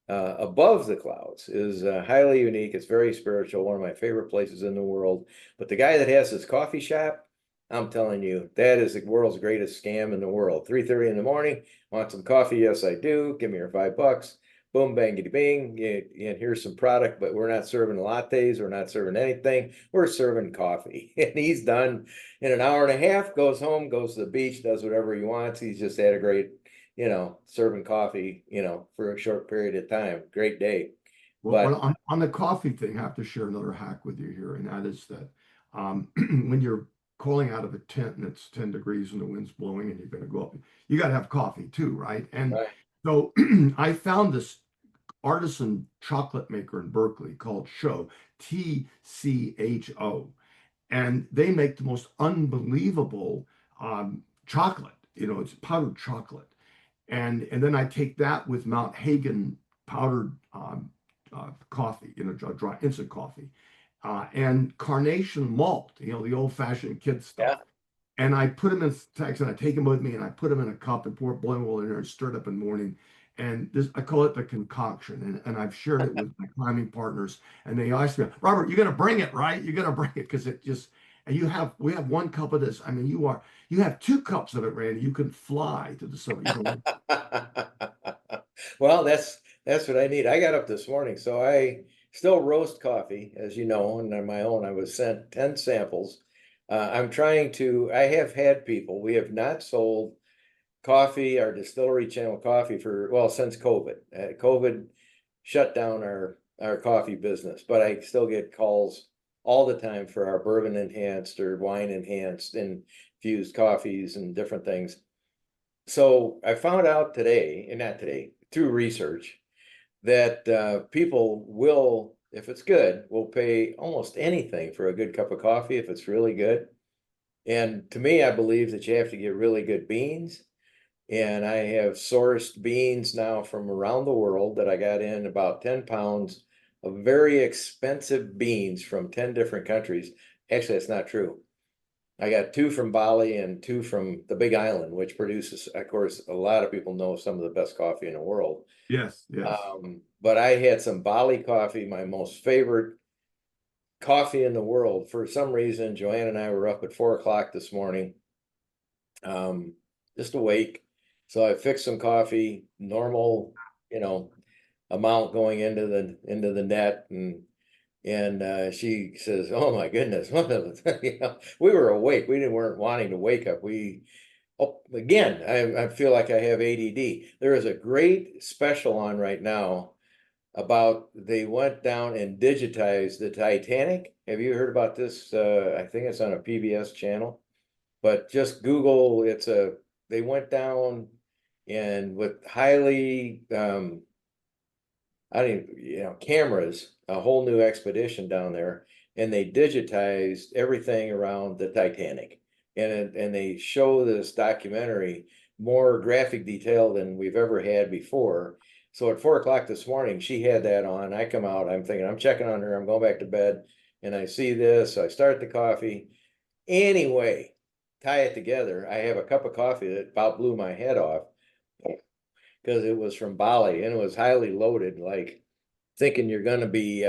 is highly unique. It's very spiritual, one of my favorite places in the world. But the guy that has his coffee shop, I'm telling you, that is the world's greatest scam in the world. 3:30 in the morning, want some coffee? Yes, I do. Give me your $5. Boom, bangity bing. And here's some product, but we're not serving lattes. We're not serving anything. We're serving coffee. And he's done in an hour and a half, goes home, goes to the beach, does whatever he wants. He's just had a great, serving coffee, for a short period of time. Great day. Well, But on the coffee thing, I have to share another hack with you here, and that is that when you're calling out of a tent and it's 10 degrees and the wind's blowing and you're going to go up, you got to have coffee too, right? And right. so I found this artisan chocolate maker in Berkeley called Tcho, TCHO, and they make the most unbelievable chocolate. You know, it's powdered chocolate, and then I take that with Mount Hagen powdered coffee, you know, dry instant coffee, and carnation malt, you know, the old-fashioned kid Yeah. stuff. And I put them in tags and I take them with me and I put them in a cup and pour boiling water in there and stir it up in the morning. And this, I call it the concoction. And I've shared it with my climbing partners. And they ask me, Robert, you're going to bring it, right? You're going to bring it because it just, and we have 1 cup of this. I mean, you have 2 cups of it, Randy. You can fly to the summit. You know, Well, that's what I need. I got up this morning, so I still roast coffee, as you know, and on my own, I was sent 10 samples. I have had people, we have not sold coffee, our distillery channel coffee since COVID. COVID shut down our coffee business, but I still get calls all the time for our bourbon enhanced or wine enhanced infused coffees and different things. So I found out today, and not today, through research, that people will, if it's good, will pay almost anything for a good cup of coffee if it's really good. And to me, I believe that you have to get really good beans. And I have sourced beans now from around the world that I got in about 10 pounds of very expensive beans from 10 different countries. Actually, that's not true. I got 2 from Bali and 2 from the Big Island, which produces, of course, a lot of people know some of the best coffee in the world. yes, yes. But I had some Bali coffee, my most favorite coffee in the world. For some reason, Joanne and I were up at 4 o'clock this morning, just awake. So I fixed some coffee, normal, amount going into the net, and she says, "Oh my goodness, we were awake. We weren't wanting to wake up. Again, I feel like I have ADD. There is a great special on right now about they went down and digitized the Titanic. Have you heard about this? I think it's on a PBS channel, but just Google. They went down and with highly, I don't even, cameras, a whole new expedition down there, and they digitized everything around the Titanic. And they show this documentary more graphic detail than we've ever had before. So at 4 o'clock this morning, she had that on. I come out, I'm thinking, I'm checking on her, I'm going back to bed, and I see this. So I start the coffee. Anyway, tie it together. I have a cup of coffee that about blew my head off because it was from Bali and it was highly loaded, like thinking you're going to be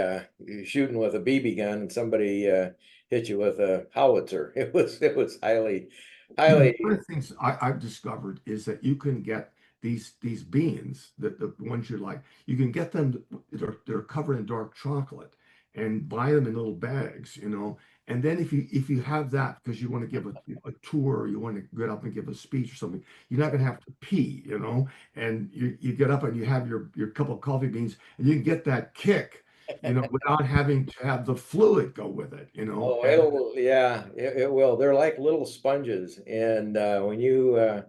shooting with a BB gun and somebody hit you with a howitzer. It was highly. One of the things I've discovered is that you can get these beans, the ones you like, you can get them, they're covered in dark chocolate and buy them in little bags, And then if you have that because you want to give a tour, or you want to get up and give a speech or something, you're not going to have to pee, And you get up and you have your cup of coffee beans and you can get that kick, without having to have the fluid go with it, Oh, And it will. They're like little sponges, and when you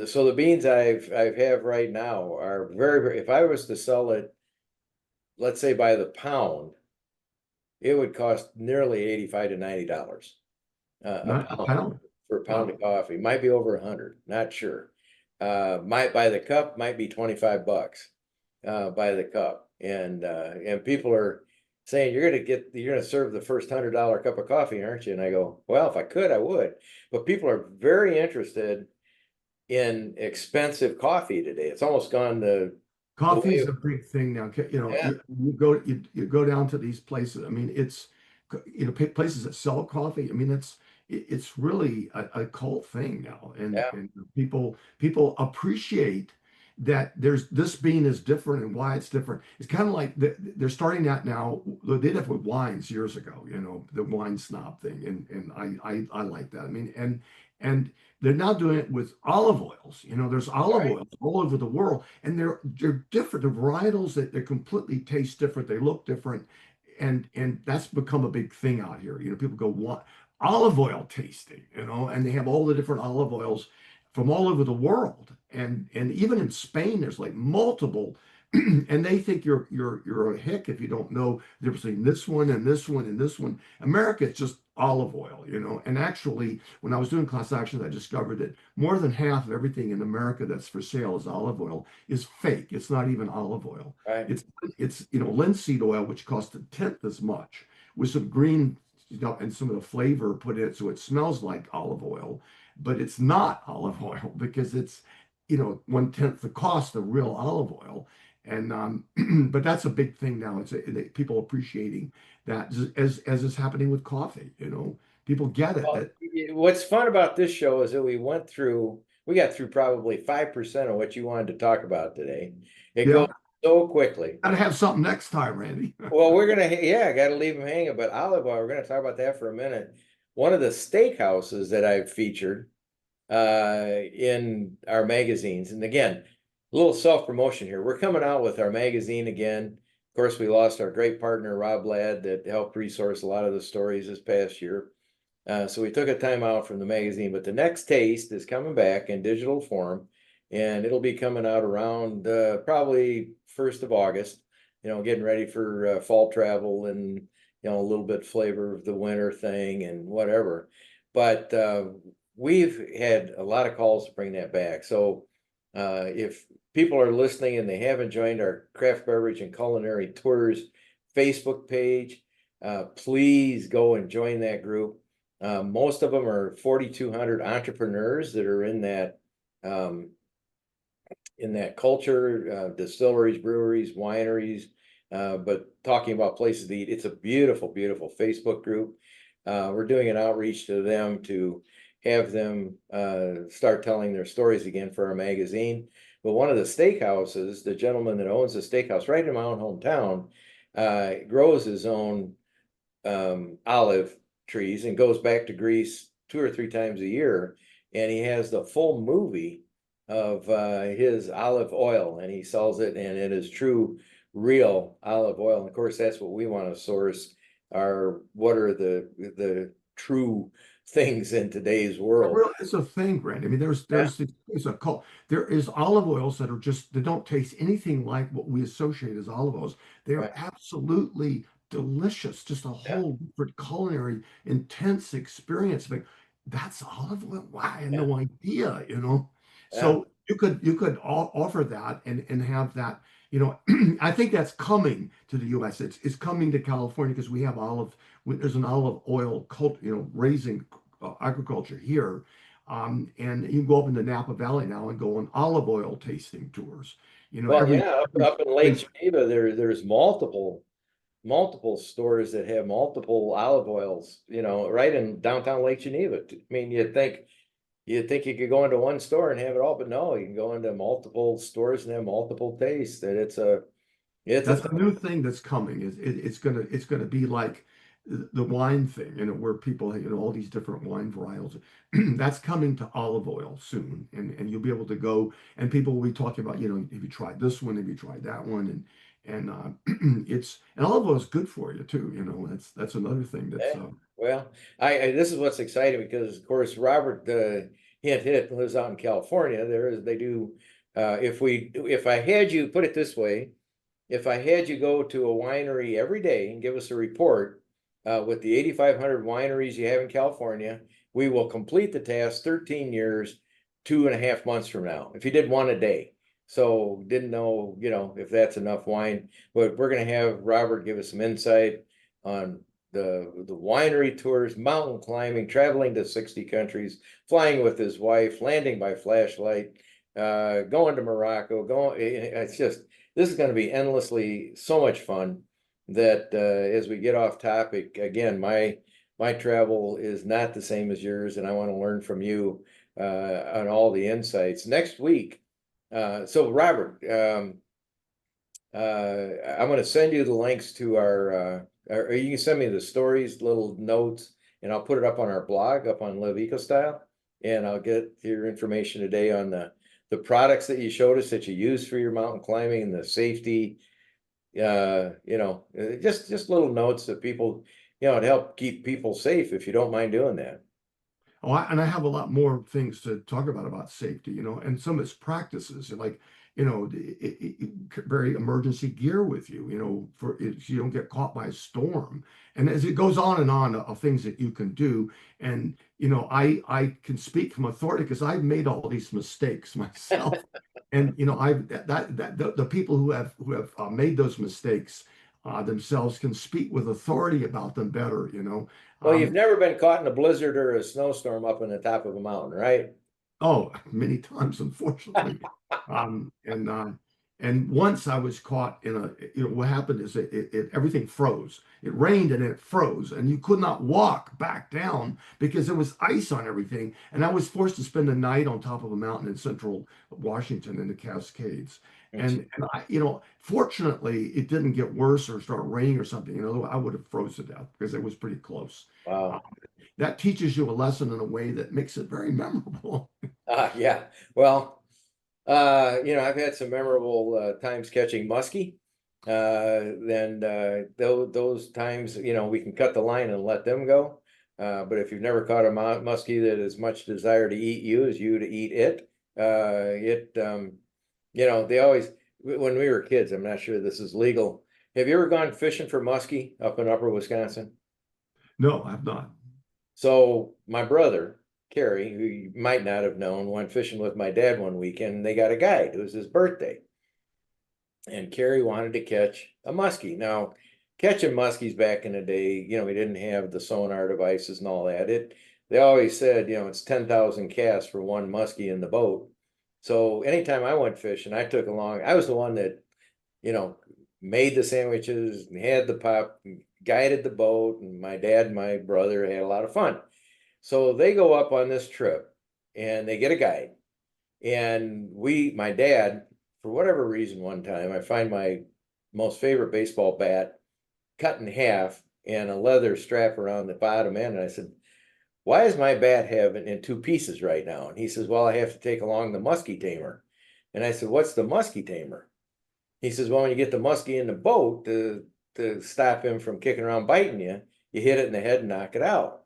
so the beans I have right now are very, very. If I was to sell it, let's say by the pound, it would cost nearly $85 to $90 a not a pound pound. for a pound Wow. of coffee. Might be over 100, not sure. Might by the cup might be $25 by the cup, and people are saying you're gonna serve the first $100 cup of coffee, aren't you? And I go, well, if I could, I would. But people are very interested in expensive coffee today. It's almost gone the Coffee way is of, a big thing now. yeah, You go down to these places. I mean, it's places that sell coffee. I mean, it's really a cult thing now, and yeah, and people appreciate that there's this bean is different and why it's different. It's kind of like they're starting that now. They did it with wines years ago. The wine snob thing, and I like that. I mean, and they're now doing it with olive oils. There's olive right. oils all over the world, and they're different. The varietals that they completely taste different. They look different, and that's become a big thing out here. People go, what olive oil tasting, and they have all the different olive oils from all over the world, and even in Spain, there's like multiple. And they think you're a hick if you don't know the difference between this one and this one and this one. America, it's just olive oil, And actually, when I was doing class actions, I discovered that more than half of everything in America that's for sale as olive oil is fake. It's not even olive oil. Right. It's linseed oil, which costs a tenth as much, with some green, and some of the flavor put in it, so it smells like olive oil, but it's not olive oil because it's, 1/10 the cost of real olive oil. And but that's a big thing now. People appreciating that, as is happening with coffee. People get it. Well, what's fun about this show is that we got through probably 5% of what you wanted to talk about today. It Yeah, goes so quickly. gotta have something next time, Randy. Well, yeah, got to leave them hanging. But olive oil, we're gonna talk about that for a minute. One of the steakhouses that I've featured in our magazines, and again, a little self-promotion here. We're coming out with our magazine again. Of course, we lost our great partner Rob Ladd that helped resource a lot of the stories this past year. So we took a time out from the magazine, but the next taste is coming back in digital form, and it'll be coming out around probably 1st of August. Getting ready for fall travel and a little bit flavor of the winter thing and whatever. But we've had a lot of calls to bring that back. So if people are listening and they haven't joined our craft beverage and culinary tours Facebook page, please go and join that group. Most of them are 4,200 entrepreneurs that are in that culture, distilleries, breweries, wineries, but talking about places to eat. It's a beautiful, beautiful Facebook group. We're doing an outreach to them to have them start telling their stories again for our magazine. But one of the steakhouses, the gentleman that owns the steakhouse right in my own hometown, grows his own olive trees and goes back to Greece 2 or 3 times a year. And he has the full movie of his olive oil, and he sells it, and it is true, real olive oil. And of course, that's what we want to source. What are the true things in today's world. It's a thing, Brand. I mean, Yeah, there's a cult. There is olive oils that are just they don't taste anything like what we associate as olive oils. They are right. absolutely delicious. Just a Yeah, whole different culinary intense experience. Like that's olive oil. Wow, I had yeah, no idea, you know. yeah. So you could offer that and have that. You know, I think that's coming to the U.S. It's coming to California because we have there's an olive oil cult, raising agriculture here. And you can go up into Napa Valley now and go on olive oil tasting tours. Well, Every, yeah, every up in Lake place. Geneva, there's multiple stores that have multiple olive oils, right in downtown Lake Geneva. I mean, you'd think you could go into one store and have it all, but no, you can go into multiple stores and have multiple tastes. And it's a That's a thing. new thing that's coming. It's gonna be like the wine thing, where people, all these different wine varietals. That's coming to olive oil soon, and you'll be able to go, and people will be talking about, have you tried this one? Have you tried that one? And olive oil is good for you too. That's another thing that's Yeah. Well, this is what's exciting because of course Robert hit lives out in California. They do if I had you put it this way, if I had you go to a winery every day and give us a report with the 8,500 wineries you have in California, we will complete the task 13 years, 2.5 months from now. If you did one a day. So didn't know, if that's enough wine, but we're going to have Robert give us some insight on the winery tours, mountain climbing, traveling to 60 countries, flying with his wife, landing by flashlight, going to Morocco, it's just, this is going to be endlessly so much fun that as we get off topic, again, my travel is not the same as yours, and I want to learn from you on all the insights. Next week, so Robert, I'm going to send you the links to or you can send me the stories, little notes, and I'll put it up on our blog, up on Live Eco Style, and I'll get your information today on the products that you showed us that you use for your mountain climbing and the safety, just little notes that people, to help keep people safe if you don't mind doing that. Oh, and I have a lot more things to talk about safety, and some of its practices, like, very emergency gear with you, for so you don't get caught by a storm. And as it goes on and on of things that you can do, and I can speak from authority because I've made all these mistakes myself, and I've the people who have made those mistakes themselves can speak with authority about them better. Well, you've Um, never been caught in a blizzard or a snowstorm up on the top of a mountain, right? Oh, many times, unfortunately. Um, and uh, and once I was caught in what happened is everything froze. It rained and it froze, and you could not walk back down because there was ice on everything. And I was forced to spend the night on top of a mountain in central Washington in the Cascades. And I, fortunately, it didn't get worse or start raining or something. I would have froze to death because it was pretty close. Uh, Wow. that teaches you a lesson in a way that makes it very memorable. Yeah. Well, I've had some memorable times catching muskie. Then those times, we can cut the line and let them go. But if you've never caught a muskie that has much desire to eat you as you to eat it, they always, when we were kids, I'm not sure this is legal. Have you ever gone fishing for muskie up in upper Wisconsin? No, I've not. So my brother, Kerry, who you might not have known, went fishing with my dad one weekend, and they got a guide. It was his birthday. And Kerry wanted to catch a muskie. Now, catching muskies back in the day, we didn't have the sonar devices and all that. They always said, it's 10,000 casts for one muskie in the boat. So anytime I went fishing, I took along, I was the one that, made the sandwiches and had the pop, and guided the boat, and my dad and my brother had a lot of fun. So they go up on this trip and they get a guide. And my dad, for whatever reason, one time, I find my most favorite baseball bat cut in half and a leather strap around the bottom end. And I said, why is my bat having in two pieces right now? And he says, well, I have to take along the muskie tamer. And I said, what's the muskie tamer? He says, well, when you get the muskie in the boat to stop him from kicking around biting you, you hit it in the head and knock it out.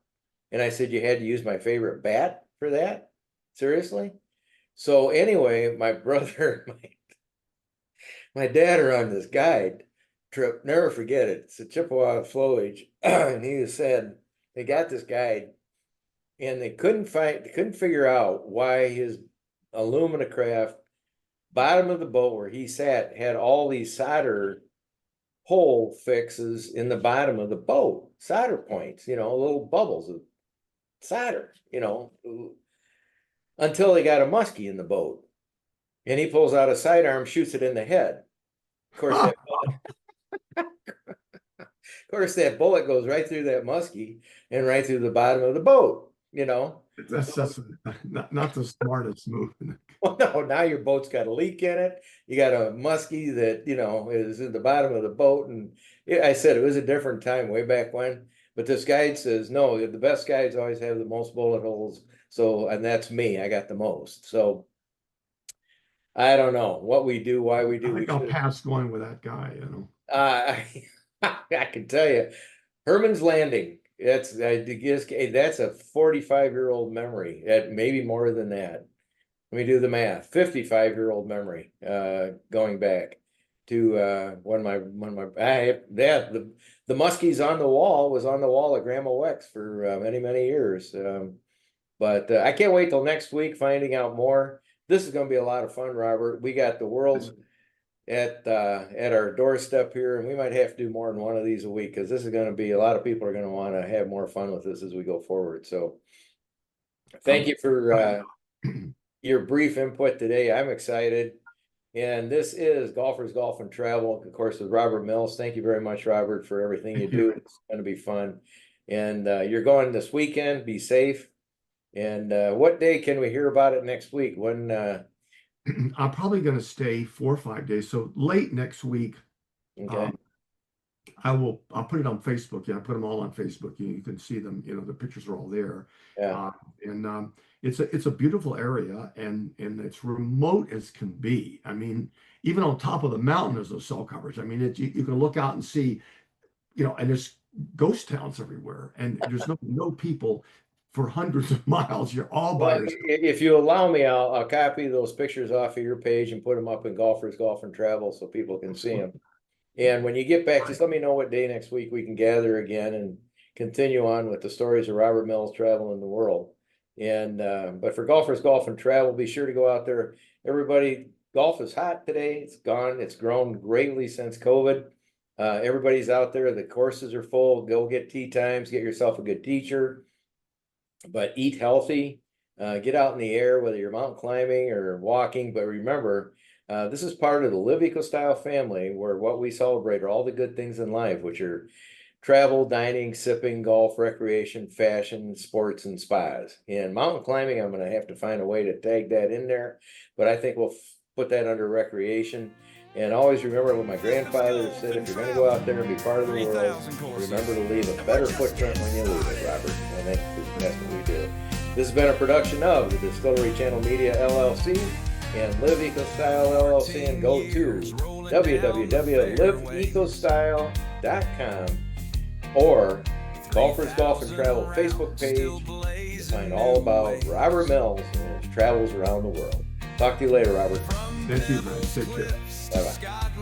And I said, you had to use my favorite bat for that? Seriously? So anyway, my brother, my dad are on this guide trip. Never forget it. It's a Chippewa flowage. And he said they got this guide and they couldn't figure out why his Alumina Craft bottom of the boat where he sat had all these solder hole fixes in the bottom of the boat, solder points, little bubbles of solder, until they got a muskie in the boat. And he pulls out a sidearm, shoots it in the head. Of course, that bullet goes right through that muskie and right through the bottom of the boat, That's not the smartest move. Well, no, now your boat's got a leak in it. You got a muskie that, is in the bottom of the boat. And I said it was a different time way back when. But this guide says, no, the best guides always have the most bullet holes. So, and that's me. I got the most. So I don't know what we do, why we do. I think I'll pass going with that guy, I can tell you, Herman's Landing. That's a 45-year-old memory. Maybe more than that. Let me do the math. 55-year-old memory. Going back to the muskies on the wall was on the wall at Grandma Weck's for many years. But I can't wait till next week finding out more. This is going to be a lot of fun, Robert. We got the world's at our doorstep here, and we might have to do more than one of these a week because this is going to be a lot of people are going to want to have more fun with this as we go forward. So thank you for your brief input today. I'm excited. And this is Golfers Golf and Travel, of course, with Robert Mills. Thank you very much, Robert, for everything you do. It's going to be fun. And you're going this weekend. Be safe. And what day can we hear about it next week? When I'm probably going to stay 4 or 5 days. So late next week, okay. I'll put it on Facebook. Yeah, I put them all on Facebook. You can see them. The pictures are all there. Yeah. And it's a beautiful area, and it's remote as can be. I mean, even on top of the mountain, there's no cell coverage. I mean, you can look out and see, and there's ghost towns everywhere, and there's no people for hundreds of miles. You're all by yourself. If you allow me, I'll copy those pictures off of your page and put them up in Golfers Golf and Travel so people can see them. And when you get back, just let me know what day next week we can gather again and continue on with the stories of Robert Mills traveling the world. And but for Golfers Golf and Travel, be sure to go out there. Everybody, golf is hot today. It's gone. It's grown greatly since COVID. Everybody's out there. The courses are full. Go get tee times. Get yourself a good teacher. But eat healthy. Get out in the air, whether you're mountain climbing or walking. But remember, this is part of the Live Eco Style family, where what we celebrate are all the good things in life, which are travel, dining, sipping, golf, recreation, fashion, sports, and spas. And mountain climbing, I'm going to have to find a way to tag that in there. But I think we'll put that under recreation. And always remember what my grandfather said, if you're going to go out there and be part of the world, remember to leave a better footprint when you leave it, Robert. And that's what we do. This has been a production of the Distillery Channel Media, LLC, and Live Eco Style, LLC, and go to www.liveecostyle.com or Golfers Golf and Travel Facebook page to find all about Robert Mills and his travels around the world. Talk to you later, Robert. Thank you, man. Take care. Bye-bye.